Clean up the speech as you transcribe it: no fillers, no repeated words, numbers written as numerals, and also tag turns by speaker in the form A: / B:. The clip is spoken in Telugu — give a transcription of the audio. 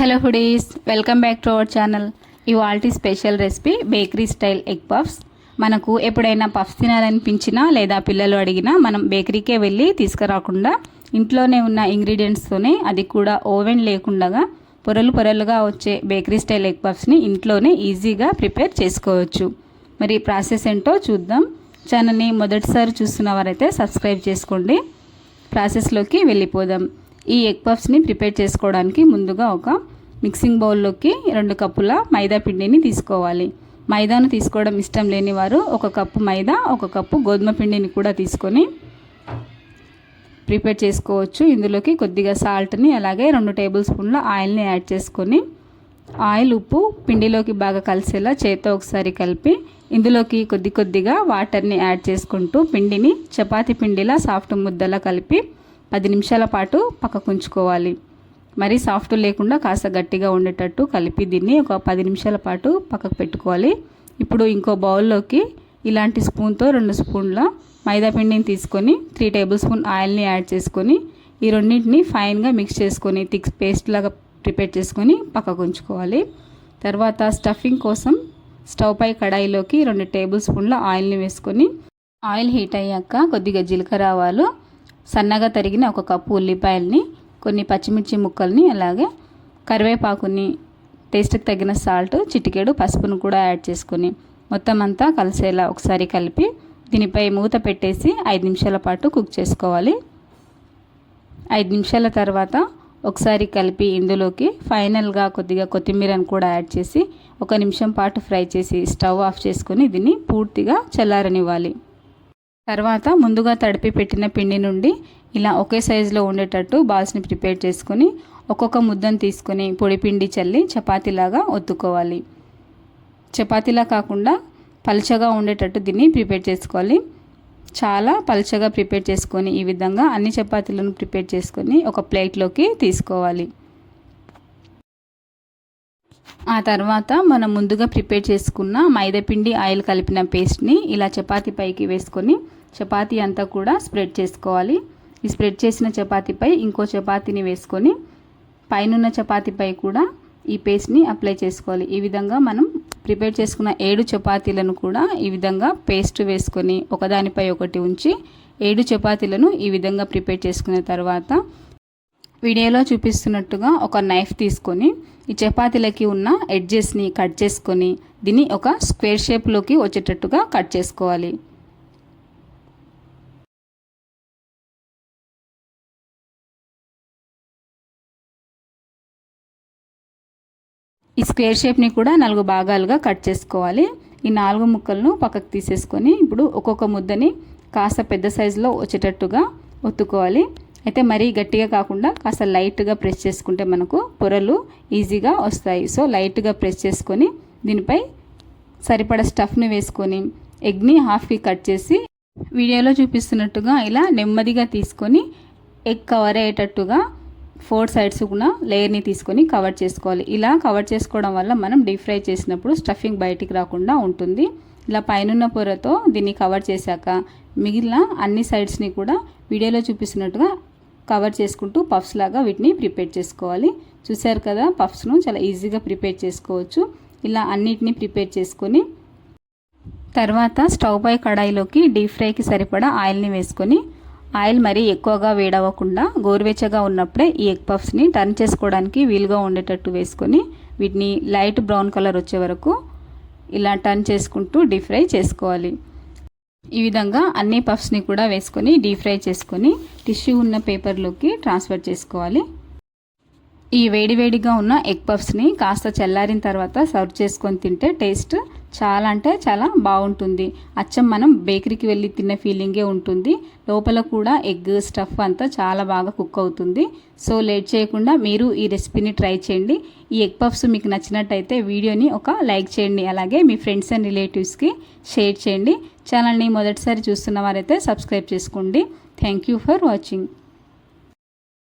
A: Hello foodies, welcome back to our channel. ఇవాల్టి special recipe bakery style egg puffs. మనకు ఎప్పుడైనా పఫ్స్ తినాలనిపించినా లేదా పిల్లలు అడిగినా మనం బేకరీకే వెళ్ళి తీసుకురాకుండా ఇంట్లోనే ఉన్న ఇంగ్రీడియంట్స్తోనే, అది కూడా ఓవెన్ లేకుండా పొరలు పొరలుగా వచ్చే బేకరీ స్టైల్ ఎగ్ పఫ్స్ని ఇంట్లోనే ఈజీగా ప్రిపేర్ చేసుకోవచ్చు. మరి ప్రాసెస్ ఏంటో చూద్దాం. ఛానల్ని మొదటిసారి చూస్తున్న వారైతే సబ్స్క్రైబ్ చేసుకోండి. ప్రాసెస్లోకి వెళ్ళిపోదాం. ఈ ఎగ్ పఫ్స్ని ప్రిపేర్ చేసుకోవడానికి ముందుగా ఒక మిక్సింగ్ బౌల్లోకి 2 కప్పుల మైదా పిండిని తీసుకోవాలి. మైదాను తీసుకోవడం ఇష్టం లేని వారు 1 కప్పు మైదా, 1 కప్పు గోధుమ పిండిని కూడా తీసుకొని ప్రిపేర్ చేసుకోవచ్చు. ఇందులోకి కొద్దిగా సాల్ట్ని, అలాగే 2 టేబుల్ స్పూన్ల ఆయిల్ని యాడ్ చేసుకొని, ఆయిల్ ఉప్పు పిండిలోకి బాగా కలిసేలా చేత్తో ఒకసారి కలిపి ఇందులోకి కొద్దిగా వాటర్ని యాడ్ చేసుకుంటూ పిండిని చపాతీ పిండిలా సాఫ్ట్ ముద్దలా కలిపి 10 నిమిషాల పాటు పక్కకు ఉంచుకోవాలి. మరి సాఫ్ట్ లేకుండా కాస్త గట్టిగా ఉండేటట్టు కలిపి దీన్ని ఒక 10 నిమిషాల పాటు పక్కకు పెట్టుకోవాలి. ఇప్పుడు ఇంకో బౌల్లోకి ఇలాంటి స్పూన్తో 2 స్పూన్ల మైదా పిండిని తీసుకొని 3 టేబుల్ స్పూన్ ఆయిల్ని యాడ్ చేసుకొని ఈ రెండింటిని ఫైన్గా మిక్స్ చేసుకొని థిక్ పేస్ట్ లాగా ప్రిపేర్ చేసుకొని పక్కకు ఉంచుకోవాలి. తర్వాత స్టఫింగ్ కోసం స్టవ్ పై కడాయిలోకి 2 టేబుల్ స్పూన్ల ఆయిల్ని వేసుకొని, ఆయిల్ హీట్ అయ్యాక కొద్దిగా జీలకర్ర ఆవాలు, సన్నగా తరిగిన 1 కప్పు ఉల్లిపాయల్ని, కొన్ని పచ్చిమిర్చి ముక్కల్ని, అలాగే కరివేపాకుని, టేస్ట్కి తగిన సాల్ట్, చిటికెడు పసుపును కూడా యాడ్ చేసుకొని మొత్తం అంతా కలిసేలా ఒకసారి కలిపి దీనిపై మూత పెట్టేసి 5 నిమిషాల పాటు కుక్ చేసుకోవాలి. 5 నిమిషాల తర్వాత ఒకసారి కలిపి ఇందులోకి ఫైనల్గా కొద్దిగా కొత్తిమీరను కూడా యాడ్ చేసి 1 నిమిషం పాటు ఫ్రై చేసి స్టవ్ ఆఫ్ చేసుకొని దీన్ని పూర్తిగా చల్లారనివ్వాలి. తర్వాత ముందుగా తడిపి పెట్టిన పిండి నుండి ఇలా ఒకే సైజులో ఉండేటట్టు బాల్స్ని ప్రిపేర్ చేసుకొని ఒక్కొక్క ముద్దను తీసుకొని పొడి పిండి చల్లి చపాతీలాగా ఒత్తుకోవాలి. చపాతీలా కాకుండా పలుచగా ఉండేటట్టు దీన్ని ప్రిపేర్ చేసుకోవాలి. చాలా పలుచగా ప్రిపేర్ చేసుకొని ఈ విధంగా అన్ని చపాతీలను ప్రిపేర్ చేసుకొని ఒక ప్లేట్లోకి తీసుకోవాలి. ఆ తర్వాత మనం ముందుగా ప్రిపేర్ చేసుకున్న మైదాపిండి ఆయిల్ కలిపిన పేస్ట్ని ఇలా చపాతీ పైకి వేసుకొని చపాతీ అంతా కూడా స్ప్రెడ్ చేసుకోవాలి. ఈ స్ప్రెడ్ చేసిన చపాతీపై ఇంకో చపాతీని వేసుకొని పైనున్న చపాతీపై కూడా ఈ పేస్ట్ని అప్లై చేసుకోవాలి. ఈ విధంగా మనం ప్రిపేర్ చేసుకున్న 7 చపాతీలను కూడా ఈ విధంగా పేస్ట్ వేసుకొని ఒకదానిపై ఒకటి ఉంచి 7 చపాతీలను ఈ విధంగా ప్రిపేర్ చేసుకున్న తర్వాత వీడియోలో చూపిస్తున్నట్టుగా ఒక నైఫ్ తీసుకొని ఈ చపాతీలకి ఉన్న ఎడ్జెస్ని కట్ చేసుకొని దీన్ని ఒక స్క్వేర్ షేప్లోకి వచ్చేటట్టుగా కట్ చేసుకోవాలి. ఈ స్క్వేర్ షేప్ని కూడా 4 భాగాలుగా కట్ చేసుకోవాలి. ఈ 4 ముక్కలను పక్కకు తీసేసుకొని ఇప్పుడు ఒక్కొక్క ముద్దని కాస్త పెద్ద సైజులో వచ్చేటట్టుగా ఒత్తుకోవాలి. అయితే మరీ గట్టిగా కాకుండా కాస్త లైట్గా ప్రెస్ చేసుకుంటే మనకు పొరలు ఈజీగా వస్తాయి. సో లైట్గా ప్రెస్ చేసుకొని దీనిపై సరిపడా స్టఫ్ని వేసుకొని ఎగ్ని హాఫ్కి కట్ చేసి వీడియోలో చూపిస్తున్నట్టుగా ఇలా నెమ్మదిగా తీసుకొని ఎగ్ కవర్ అయ్యేటట్టుగా 4 సైడ్స్ కూడా లేయర్ని తీసుకొని కవర్ చేసుకోవాలి. ఇలా కవర్ చేసుకోవడం వల్ల మనం డీప్ ఫ్రై చేసినప్పుడు స్టఫింగ్ బయటికి రాకుండా ఉంటుంది. ఇలా పైనున్న పొరతో దీన్ని కవర్ చేశాక మిగిలిన అన్ని సైడ్స్ని కూడా వీడియోలో చూపిస్తున్నట్టుగా కవర్ చేసుకుంటూ పఫ్స్ లాగా వీటిని ప్రిపేర్ చేసుకోవాలి. చూసారు కదా, పఫ్స్ను చాలా ఈజీగా ప్రిపేర్ చేసుకోవచ్చు. ఇలా అన్నిటినీ ప్రిపేర్ చేసుకొని తర్వాత స్టవ్ పై కడాయిలోకి డీప్ ఫ్రైకి సరిపడా ఆయిల్ని వేసుకొని, ఆయిల్ మరీ ఎక్కువగా వేడవ్వకుండా గోరువెచ్చగా ఉన్నప్పుడే ఈ ఎగ్ పఫ్స్ని టర్న్ చేసుకోవడానికి వీలుగా ఉండేటట్టు వేసుకొని వీటిని లైట్ బ్రౌన్ కలర్ వచ్చే వరకు ఇలా టర్న్ చేసుకుంటూ డీప్ ఫ్రై చేసుకోవాలి. ఈ విధంగా అన్ని పఫ్స్ని కూడా వేసుకొని డీప్ ఫ్రై చేసుకొని టిష్యూ ఉన్న పేపర్లోకి ట్రాన్స్ఫర్ చేసుకోవాలి. ఈ వేడివేడిగా ఉన్న ఎగ్ పఫ్స్ని కాస్త చల్లారిన తర్వాత సర్వ్ చేసుకొని తింటే టేస్ట్ చాలా అంటే చాలా బాగుంటుంది. అచ్చం మనం బేకరీకి వెళ్ళి తిన్న ఫీలింగే ఉంటుంది. లోపల కూడా ఎగ్ స్టఫ్ అంతా చాలా బాగా కుక్ అవుతుంది. సో లేట్ చేయకుండా మీరు ఈ రెసిపీని ట్రై చేయండి. ఈ ఎగ్ పఫ్స్ మీకు నచ్చినట్టయితే వీడియోని ఒక లైక్ చేయండి, అలాగే మీ ఫ్రెండ్స్ అండ్ రిలేటివ్స్కి షేర్ చేయండి. ఛానల్ని మొదటిసారి చూస్తున్న వారైతే సబ్స్క్రైబ్ చేసుకోండి. Thank you for watching.